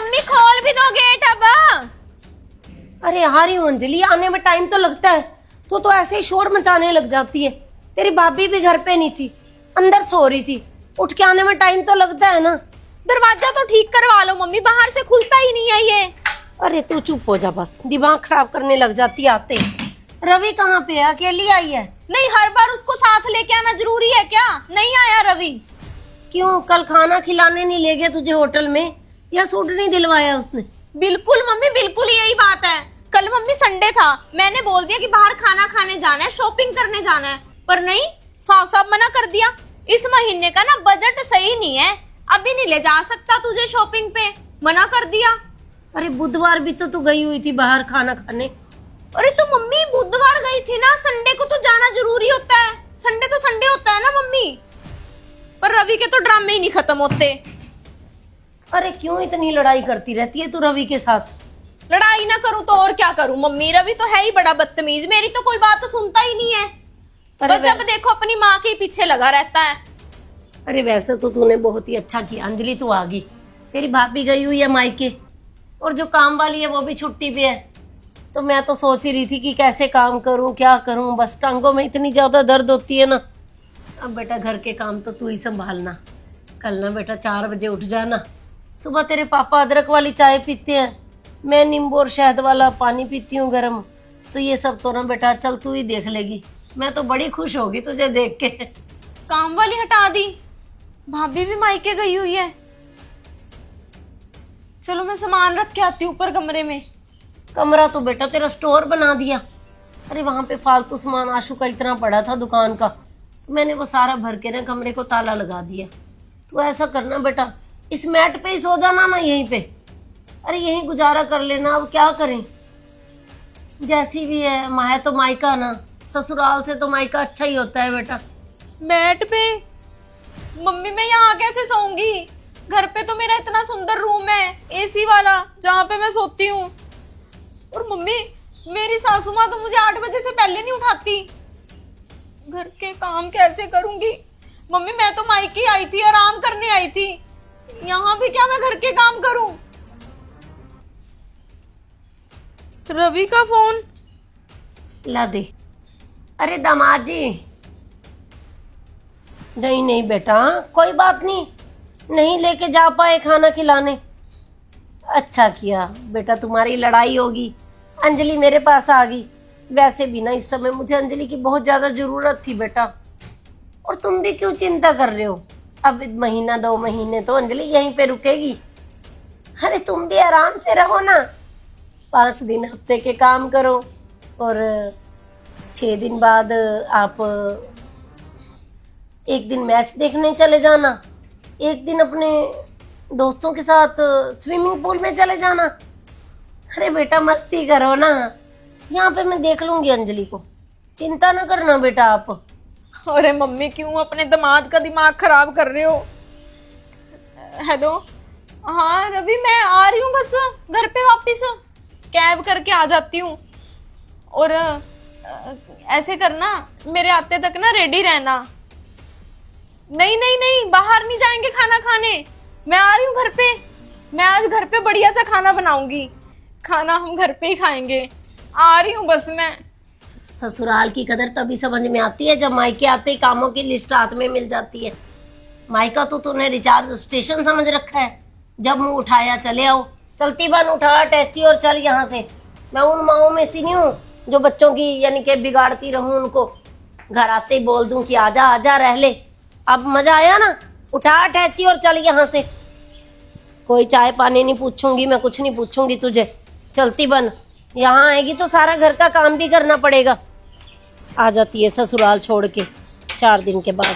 Mummy खोल भी दो गेट अब। अरे आ रही हूँ अंजलि, आने में टाइम तो लगता है। तू तो ऐसे ही शोर मचाने लग जाती है। तेरी भाभी भी घर पे नहीं थी, अंदर सो रही थी। उठ के आने में टाइम तो लगता है ना। दरवाजा तो ठीक करवा लो मम्मी, बाहर से खुलता ही नहीं है ये। अरे तू चुप हो जा, बस दिमाग खराब करने लग जाती है आते ही। रवि कहाँ पे है? अकेली आई है? नहीं, हर बार उसको साथ लेके आना जरूरी है क्या? नहीं आया रवि। क्यों, कल खाना खिलाने नहीं ले गया तुझे होटल में, या सूट नहीं दिलवाया उसने? बिल्कुल मम्मी, बिल्कुल यही बात है। कल मम्मी संडे था, मैंने बोल दिया कि बाहर खाना खाने जाना है, शॉपिंग करने जाना है, पर नहीं, साफ साफ मना कर दिया। इस महीने का ना बजट सही नहीं है, अभी नहीं ले जा सकता तुझे शॉपिंग पे, मना कर दिया। अरे बुधवार भी तो तू गई हुई थी बाहर खाना खाने। अरे तो मम्मी बुधवार गई थी ना, संडे को तो जाना जरूरी होता है। संडे तो संडे होता है ना मम्मी। पर रवि के तो ड्रामे ही नहीं खत्म होते। अरे क्यों इतनी लड़ाई करती रहती है तू रवि के साथ? लड़ाई ना करूं तो और क्या करूं मम्मी, रवि तो है ही बड़ा बदतमीज, मेरी तो कोई बात तो सुनता ही नहीं है। अरे जब देखो अपनी माँ के पीछे लगा रहता है। अरे वैसे तो तूने बहुत ही अच्छा किया अंजलि, तू आ गई। तेरी भाभी गई हुई है मायके, और जो काम वाली है वो भी छुट्टी पे है। तो मैं तो सोच ही रही थी कि कैसे काम करूं, क्या करूं, बस टांगों में इतनी ज्यादा दर्द होती है ना। अब बेटा घर के काम तो तू ही संभालना। कल ना बेटा 4 बजे उठ जाना। सुबह तेरे पापा अदरक वाली चाय पीते हैं, मैं नींबू और शहद वाला पानी पीती हूँ गर्म। तो ये सब तो ना बेटा चल तू ही देख लेगी। मैं तो बड़ी खुश होगी तुझे देख के। काम वाली हटा दी, भाभी भी मायके गई हुई है। चलो मैं सामान रख के आती हूँ ऊपर कमरे में। कमरा तो बेटा तेरा स्टोर बना दिया। अरे वहां पे फालतू सामान आशु का इतना पड़ा था दुकान का, तो मैंने वो सारा भर के ना कमरे को ताला लगा दिया। तो ऐसा करना बेटा, इस मैट पे ही सो जाना ना, यहीं पे। अरे यहीं गुजारा कर लेना, अब क्या करें। जैसी भी है, माँ तो मायका ना, ससुराल से तो मायका अच्छा ही होता है बेटा। मैट पे? मम्मी मैं यहाँ कैसे सोऊंगी? घर पे तो मेरा इतना सुंदर रूम है एसी वाला, जहाँ पे मैं सोती हूँ। और मम्मी मेरी सासू माँ तो मुझे 8 बजे से पहले नहीं उठाती। घर के काम कैसे करूंगी मम्मी? मैं तो मायके आई थी, आराम करने आई थी, यहाँ भी क्या मैं घर के काम करूं? रवि का फोन ला दे। अरे दामाद जी। नहीं नहीं बेटा, कोई बात नहीं, नहीं लेके जा पाए खाना खिलाने। अच्छा किया बेटा, तुम्हारी लड़ाई होगी, अंजलि मेरे पास आ गई। वैसे भी ना इस समय मुझे अंजलि की बहुत ज्यादा जरूरत थी बेटा। और तुम भी क्यों चिंता कर रहे हो? अब 1-2 महीने तो अंजलि यहीं पे रुकेगी। अरे तुम भी आराम से रहो ना, 5 दिन हफ्ते के काम करो, और 6 दिन बाद आप 1 दिन मैच देखने चले जाना, 1 दिन अपने दोस्तों के साथ स्विमिंग पूल में चले जाना। अरे बेटा मस्ती करो ना, यहाँ पे मैं देख लूंगी अंजलि को, चिंता ना करना बेटा आप। अरे मम्मी क्यों अपने दामाद का दिमाग खराब कर रहे हो? हेलो, हाँ रवि मैं आ रही हूँ, बस घर पे वापस कैब करके आ जाती हूँ। और ऐसे करना, मेरे आते तक ना रेडी रहना। नहीं नहीं नहीं, बाहर नहीं जाएंगे खाना खाने, मैं आ रही हूँ घर पे। मैं आज घर पे बढ़िया सा खाना बनाऊंगी, खाना हम घर पे ही खाएंगे। आ रही हूँ बस मैं। ससुराल की कदर तभी समझ में आती है जब मायके आते ही कामों की लिस्ट हाथ में मिल जाती है। मायका तो तूने रिचार्ज स्टेशन समझ रखा है, जब मुंह उठाया चले आओ। चलती बन, उठा अटैची और चल यहाँ से। मैं उन माओं में से नहीं हूँ जो बच्चों की यानी कि बिगाड़ती रहूं उनको, घर आते ही बोल दूं कि आजा आजा रह ले। अब मजा आया ना, उठा अटैची और चल यहाँ से। कोई चाय पानी नहीं पूछूंगी मैं, कुछ नहीं पूछूंगी तुझे। चलती बन, यहाँ आएगी तो सारा घर का काम भी करना पड़ेगा। आ जाती है ससुराल छोड़ के 4 दिन के बाद।